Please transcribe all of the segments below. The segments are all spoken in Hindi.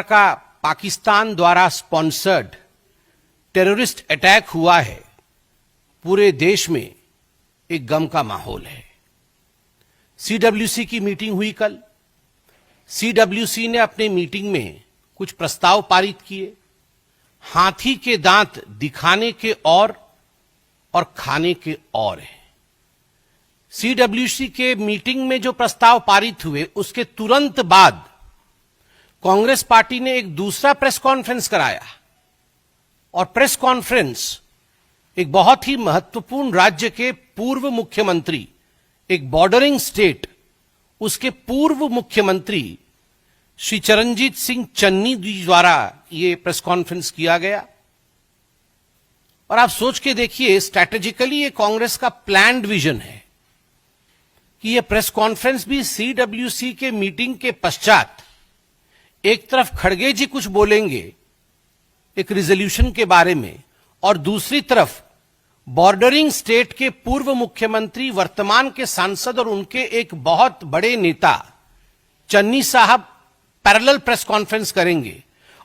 का पाकिस्तान द्वारा स्पॉन्सर्ड टेररिस्ट अटैक हुआ है, पूरे देश में एक गम का माहौल है। सीडब्ल्यूसी की मीटिंग हुई कल। सीडब्ल्यूसी ने अपने मीटिंग में कुछ प्रस्ताव पारित किए। हाथी के दांत दिखाने के और खाने के और हैं। सीडब्ल्यूसी के मीटिंग में जो प्रस्ताव पारित हुए उसके तुरंत बाद कांग्रेस पार्टी ने एक दूसरा प्रेस कॉन्फ्रेंस कराया और प्रेस कॉन्फ्रेंस एक बहुत ही महत्वपूर्ण राज्य के पूर्व मुख्यमंत्री, एक बॉर्डरिंग स्टेट, उसके पूर्व मुख्यमंत्री श्री चरणजीत सिंह चन्नी जी द्वारा यह प्रेस कॉन्फ्रेंस किया गया। और आप सोच के देखिए, स्ट्रैटेजिकली ये कांग्रेस का प्लान्ड विजन है कि यह प्रेस कॉन्फ्रेंस भी सीडब्ल्यूसी के मीटिंग के पश्चात एक तरफ खड़गे जी कुछ बोलेंगे एक रिजोल्यूशन के बारे में, और दूसरी तरफ बॉर्डरिंग स्टेट के पूर्व मुख्यमंत्री, वर्तमान के सांसद और उनके एक बहुत बड़े नेता चन्नी साहब पैरेलल प्रेस कॉन्फ्रेंस करेंगे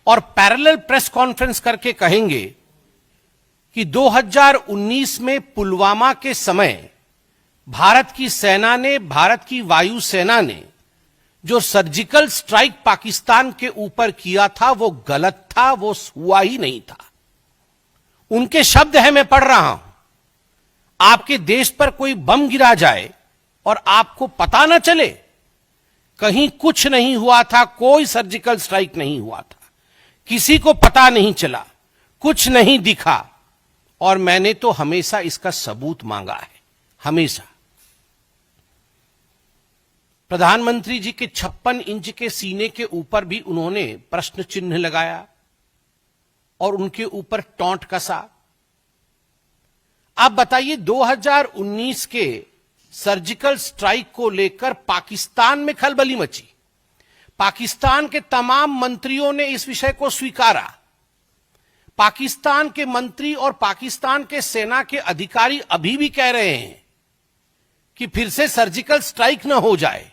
और पैरेलल प्रेस कॉन्फ्रेंस करके कहेंगे कि 2019 में पुलवामा के समय भारत की सेना ने, भारत की वायुसेना ने जो सर्जिकल स्ट्राइक पाकिस्तान के ऊपर किया था वो गलत था, वो हुआ ही नहीं था। उनके शब्द है, मैं पढ़ रहा हूं, आपके देश पर कोई बम गिरा जाए और आपको पता ना चले, कहीं कुछ नहीं हुआ था, कोई सर्जिकल स्ट्राइक नहीं हुआ था, किसी को पता नहीं चला, कुछ नहीं दिखा, और मैंने तो हमेशा इसका सबूत मांगा है, हमेशा। प्रधानमंत्री जी के 56 इंच के सीने के ऊपर भी उन्होंने प्रश्न चिन्ह लगाया और उनके ऊपर टॉन्ट कसा। आप बताइए, 2019 के सर्जिकल स्ट्राइक को लेकर पाकिस्तान में खलबली मची। पाकिस्तान के तमाम मंत्रियों ने इस विषय को स्वीकारा। पाकिस्तान के मंत्री और पाकिस्तान के सेना के अधिकारी अभी भी कह रहे हैं कि फिर से सर्जिकल स्ट्राइक न हो जाए।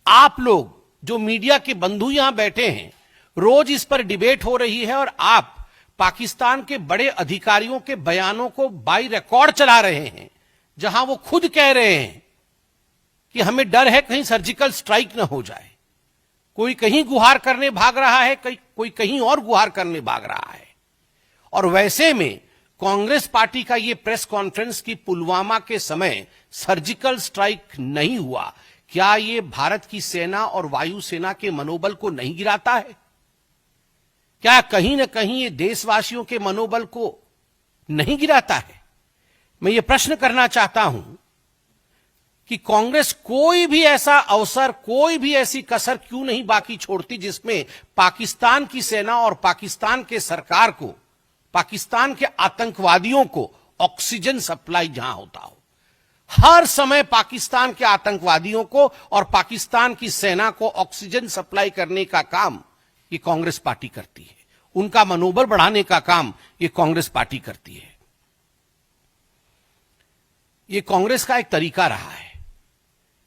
आप लोग जो मीडिया के बंधु यहां बैठे हैं, रोज इस पर डिबेट हो रही है और आप पाकिस्तान के बड़े अधिकारियों के बयानों को बाई रिकॉर्ड चला रहे हैं, जहां वो खुद कह रहे हैं कि हमें डर है कहीं सर्जिकल स्ट्राइक न हो जाए। कोई कहीं गुहार करने भाग रहा है, कोई कहीं और गुहार करने भाग रहा है। और वैसे में कांग्रेस पार्टी का यह प्रेस कॉन्फ्रेंस कि पुलवामा के समय सर्जिकल स्ट्राइक नहीं हुआ, क्या यह भारत की सेना और वायुसेना के मनोबल को नहीं गिराता है? क्या कहीं ना कहीं ये देशवासियों के मनोबल को नहीं गिराता है? मैं ये प्रश्न करना चाहता हूं कि कांग्रेस कोई भी ऐसा अवसर, कोई भी ऐसी कसर क्यों नहीं बाकी छोड़ती जिसमें पाकिस्तान की सेना और पाकिस्तान के सरकार को, पाकिस्तान के आतंकवादियों को ऑक्सीजन सप्लाई जहां होता हो। हर समय पाकिस्तान के आतंकवादियों को और पाकिस्तान की सेना को ऑक्सीजन सप्लाई करने का काम ये कांग्रेस पार्टी करती है। उनका मनोबल बढ़ाने का काम ये कांग्रेस पार्टी करती है। ये कांग्रेस का एक तरीका रहा है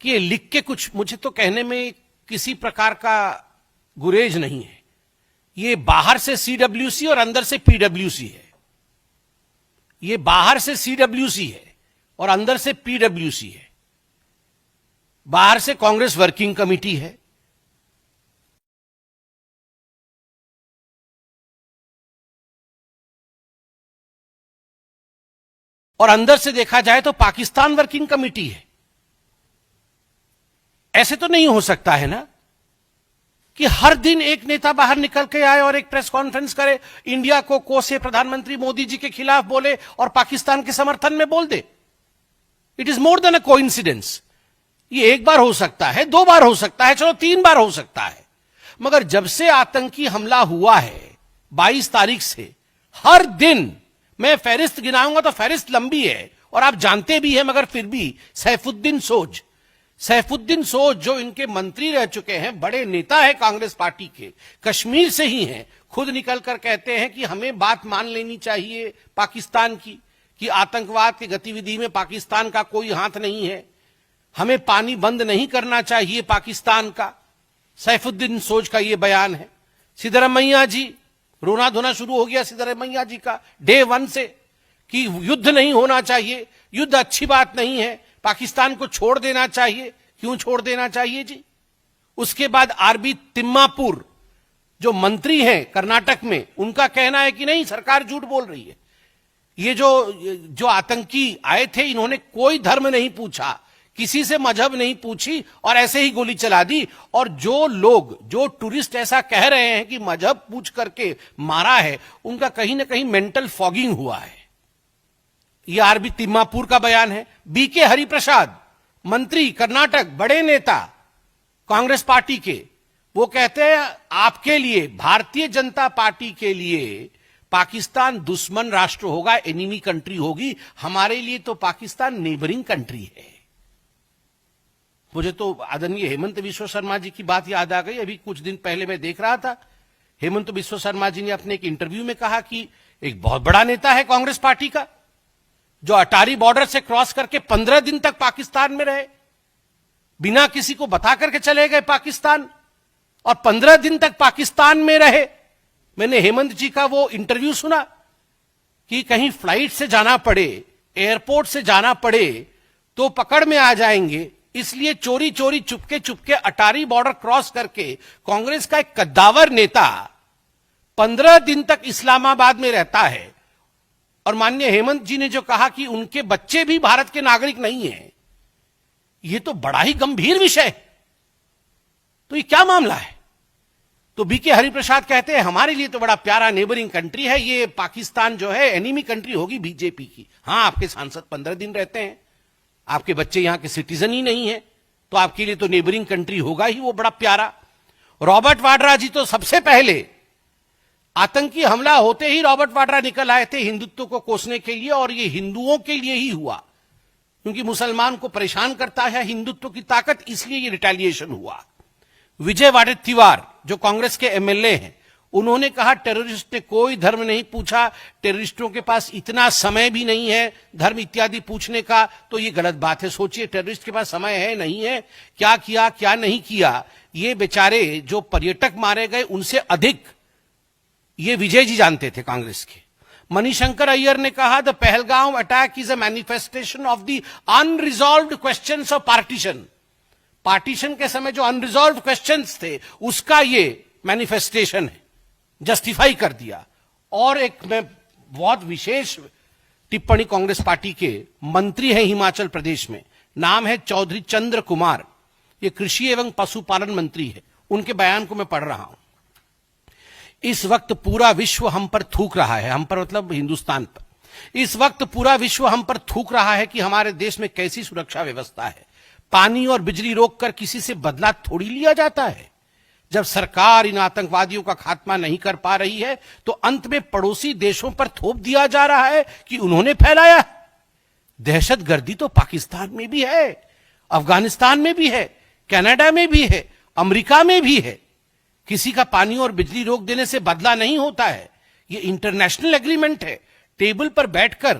कि ये लिख के कुछ, मुझे तो कहने में किसी प्रकार का गुरेज नहीं है। ये बाहर से सीडब्ल्यूसी और अंदर से पीडब्ल्यूसी है। ये बाहर से सीडब्ल्यूसी है और अंदर से पीडब्ल्यूसी है। बाहर से कांग्रेस वर्किंग कमेटी है, और अंदर से देखा जाए तो पाकिस्तान वर्किंग कमेटी है। ऐसे तो नहीं हो सकता है ना कि हर दिन एक नेता बाहर निकल के आए और एक प्रेस कॉन्फ्रेंस करे, इंडिया को कोसे, प्रधानमंत्री मोदी जी के खिलाफ बोले और पाकिस्तान के समर्थन में बोल दे। It is more than a coincidence. ये एक बार हो सकता है, 2 बार हो सकता है, चलो 3 बार हो सकता है, मगर जब से आतंकी हमला हुआ है 22 तारीख से, हर दिन मैं फहरिस्त गिनाऊंगा तो फहरिस्त लंबी है और आप जानते भी हैं, मगर फिर भी सैफुद्दीन सोज जो इनके मंत्री रह चुके हैं, बड़े नेता है कांग्रेस पार्टी के, कश्मीर से ही हैं, खुद निकलकर कहते हैं कि हमें बात मान लेनी चाहिए पाकिस्तान की कि आतंकवाद की गतिविधि में पाकिस्तान का कोई हाथ नहीं है, हमें पानी बंद नहीं करना चाहिए पाकिस्तान का। सैफुद्दीन सोज का यह बयान है। सिद्धरामैया जी, रोना धोना शुरू हो गया सिद्धरामैया जी का डे 1 से कि युद्ध नहीं होना चाहिए, युद्ध अच्छी बात नहीं है, पाकिस्तान को छोड़ देना चाहिए। क्यों छोड़ देना चाहिए जी? उसके बाद आरबी तिम्मापुर जो मंत्री हैं कर्नाटक में, उनका कहना है कि नहीं, सरकार झूठ बोल रही है। ये जो आतंकी आए थे, इन्होंने कोई धर्म नहीं पूछा, किसी से मजहब नहीं पूछी और ऐसे ही गोली चला दी। और जो टूरिस्ट ऐसा कह रहे हैं कि मजहब पूछ करके मारा है, उनका कहीं ना कहीं मेंटल फॉगिंग हुआ है। यह आरबी तिम्मापुर का बयान है। बीके हरिप्रसाद, मंत्री कर्नाटक, बड़े नेता कांग्रेस पार्टी के, वो कहते हैं आपके लिए, भारतीय जनता पार्टी के लिए पाकिस्तान दुश्मन राष्ट्र होगा, एनिमी कंट्री होगी, हमारे लिए तो पाकिस्तान नेबरिंग कंट्री है। मुझे तो आदरणीय हेमंत बिस्वा शर्मा जी की बात याद आ गई। अभी कुछ दिन पहले मैं देख रहा था, हेमंत बिस्वा शर्मा जी ने अपने एक इंटरव्यू में कहा कि एक बहुत बड़ा नेता है कांग्रेस पार्टी का, जो अटारी बॉर्डर से क्रॉस करके 15 दिन तक पाकिस्तान में रहे, बिना किसी को बता करके चले गए पाकिस्तान, और 15 दिन तक पाकिस्तान में रहे। मैंने हेमंत जी का वो इंटरव्यू सुना कि कहीं फ्लाइट से जाना पड़े, एयरपोर्ट से जाना पड़े तो पकड़ में आ जाएंगे, इसलिए चोरी चोरी चुपके चुपके अटारी बॉर्डर क्रॉस करके कांग्रेस का एक कद्दावर नेता 15 दिन तक इस्लामाबाद में रहता है। और माननीय हेमंत जी ने जो कहा कि उनके बच्चे भी भारत के नागरिक नहीं हैं, यह तो बड़ा ही गंभीर विषय है। तो ये क्या मामला है? तो बीके हरिप्रसाद कहते हैं हमारे लिए तो बड़ा प्यारा नेबरिंग कंट्री है, ये पाकिस्तान जो है एनिमी कंट्री होगी बीजेपी की। हां, आपके सांसद 15 दिन रहते हैं, आपके बच्चे यहां के सिटीजन ही नहीं है, तो आपके लिए तो नेबरिंग कंट्री होगा ही वो बड़ा प्यारा। रॉबर्ट वाड्रा जी तो सबसे पहले आतंकी हमला होते ही रॉबर्ट वाड्रा निकल आए थे हिंदुत्व को कोसने के लिए, और ये हिंदुओं के लिए ही हुआ, क्योंकि मुसलमान को परेशान करता है हिंदुत्व की ताकत, इसलिए ये रिटेलिएशन हुआ। विजय वाडेत्तिवार जो कांग्रेस के एमएलए हैं, उन्होंने कहा टेररिस्ट ने कोई धर्म नहीं पूछा, टेररिस्टों के पास इतना समय भी नहीं है धर्म इत्यादि पूछने का, तो ये गलत बात है। सोचिए, टेररिस्ट के पास समय है नहीं है, क्या किया क्या नहीं किया। ये बेचारे जो पर्यटक मारे गए उनसे अधिक ये विजय जी जानते थे कांग्रेस के। मणिशंकर अय्यर ने कहा the Pahalgam attack is a manifestation of the unresolved questions of partition. Partition के समय जो अनरिजॉल्व्ड क्वेश्चंस थे उसका ये मैनिफेस्टेशन है, जस्टिफाई कर दिया। और एक मैं बहुत विशेष टिप्पणी कांग्रेस पार्टी के मंत्री हैं हिमाचल प्रदेश में, नाम है चौधरी चंद्र कुमार, ये कृषि एवं पशुपालन मंत्री है, उनके बयान को मैं पढ़ रहा हूं। इस वक्त पूरा विश्व हम पर थूक रहा है, हम पर मतलब हिंदुस्तान पर, इस वक्त पूरा विश्व हम पर थूक रहा है कि हमारे देश में कैसी सुरक्षा व्यवस्था है। पानी और बिजली रोककर किसी से बदला थोड़ी लिया जाता है। जब सरकार इन आतंकवादियों का खात्मा नहीं कर पा रही है तो अंत में पड़ोसी देशों पर थोप दिया जा रहा है कि उन्होंने फैलाया है। दहशतगर्दी तो पाकिस्तान में भी है, अफगानिस्तान में भी है, कनाडा में भी है, अमेरिका में भी है। किसी का पानी और बिजली रोक देने से बदला नहीं होता है, यह इंटरनेशनल एग्रीमेंट है। टेबल पर बैठकर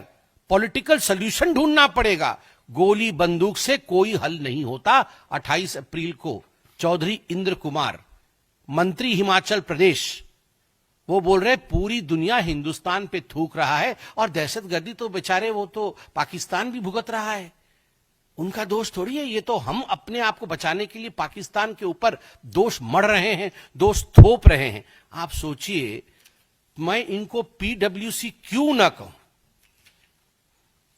पॉलिटिकल सॉल्यूशन ढूंढना पड़ेगा, गोली बंदूक से कोई हल नहीं होता। 28 अप्रैल को चौधरी इंद्र कुमार, मंत्री हिमाचल प्रदेश, वो बोल रहे पूरी दुनिया हिंदुस्तान पे थूक रहा है, और दहशतगर्दी तो बेचारे वो तो पाकिस्तान भी भुगत रहा है, उनका दोष थोड़ी है। ये तो हम अपने आप को बचाने के लिए पाकिस्तान के ऊपर दोष मढ़ रहे हैं, दोष थोप रहे हैं। आप सोचिए, मैं इनको पीडब्ल्यूसी क्यों ना कहूं,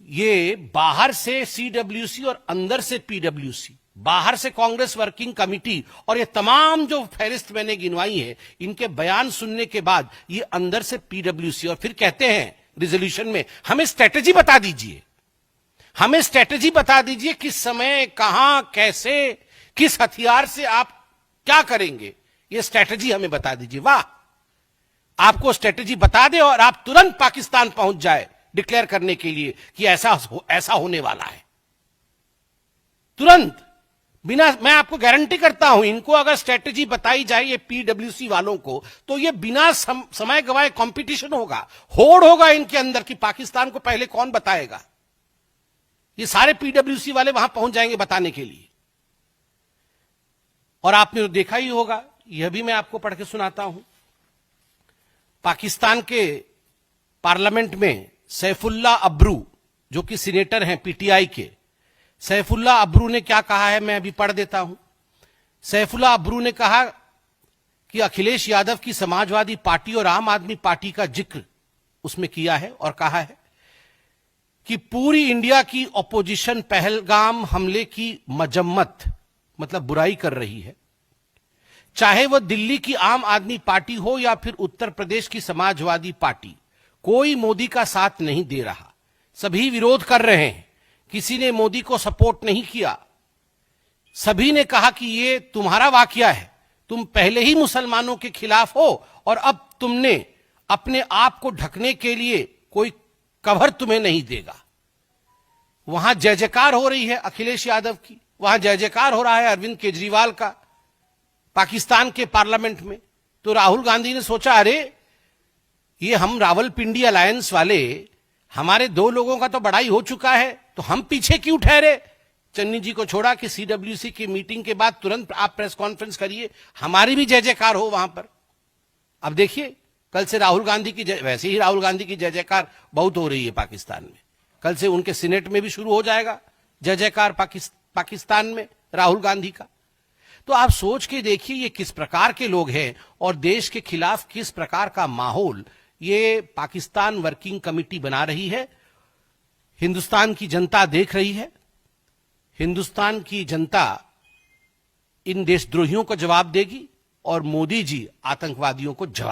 ये बाहर से सीडब्ल्यूसी और अंदर से पीडब्ल्यूसी, बाहर से कांग्रेस वर्किंग कमेटी, और ये तमाम जो फहरिस्त मैंने गिनवाई है, इनके बयान सुनने के बाद ये अंदर से पीडब्ल्यूसी, और फिर कहते हैं रिजोल्यूशन में हमें स्ट्रेटेजी बता दीजिए, हमें स्ट्रेटेजी बता दीजिए, किस समय कहां कैसे किस हथियार से आप क्या करेंगे, ये स्ट्रेटेजी हमें बता दीजिए। वाह, आपको स्ट्रेटेजी बता दे और आप तुरंत पाकिस्तान पहुंच जाए डिक्लेयर करने के लिए कि ऐसा होने वाला है, तुरंत, बिना, मैं आपको गारंटी करता हूं, इनको अगर स्ट्रेटेजी बताई जाए ये पीडब्ल्यूसी वालों को, तो ये बिना समय गवाए कंपटीशन होगा, होड़ होगा इनके अंदर कि पाकिस्तान को पहले कौन बताएगा। ये सारे पीडब्ल्यूसी वाले वहां पहुंच जाएंगे बताने के लिए। और आपने तो देखा ही होगा, यह भी मैं आपको पढ़ के सुनाता हूं, पाकिस्तान के पार्लियामेंट में सैफुल्ला अब्रू, जो कि सीनेटर हैं पीटीआई के, सैफुल्ला अब्रू ने क्या कहा है, मैं अभी पढ़ देता हूं। सैफुल्ला अब्रू ने कहा कि अखिलेश यादव की समाजवादी पार्टी और आम आदमी पार्टी का जिक्र उसमें किया है और कहा है कि पूरी इंडिया की ऑपोजिशन पहलगाम हमले की मजम्मत, मतलब बुराई कर रही है, चाहे वह दिल्ली की आम आदमी पार्टी हो या फिर उत्तर प्रदेश की समाजवादी पार्टी, कोई मोदी का साथ नहीं दे रहा, सभी विरोध कर रहे हैं, किसी ने मोदी को सपोर्ट नहीं किया। सभी ने कहा कि ये तुम्हारा वाकया है, तुम पहले ही मुसलमानों के खिलाफ हो और अब तुमने अपने आप को ढकने के लिए कोई कवर तुम्हें नहीं देगा। वहां जय जयकार हो रही है अखिलेश यादव की, वहां जय जयकार हो रहा है अरविंद केजरीवाल का पाकिस्तान के पार्लियामेंट में। तो राहुल गांधी ने सोचा, अरे ये हम रावलपिंडी अलायंस वाले, हमारे दो लोगों का तो बड़ाई हो चुका है, तो हम पीछे क्यों ठहरे। चन्नी जी को छोड़ा कि सीडब्ल्यूसी की मीटिंग के बाद तुरंत आप प्रेस कॉन्फ्रेंस करिए, हमारी भी जय जयकार हो वहां पर। अब देखिए, कल से राहुल गांधी की, वैसे ही राहुल गांधी की जय जयकार बहुत हो रही है पाकिस्तान में, कल से उनके सीनेट में भी शुरू हो जाएगा जय जयकार पाकिस्तान में राहुल गांधी का। तो आप सोच के देखिए ये किस प्रकार के लोग हैं और देश के खिलाफ किस प्रकार का माहौल ये पाकिस्तान वर्किंग कमेटी बना रही है। हिंदुस्तान की जनता देख रही है, हिंदुस्तान की जनता इन देशद्रोहियों को जवाब देगी और मोदी जी आतंकवादियों को जवाब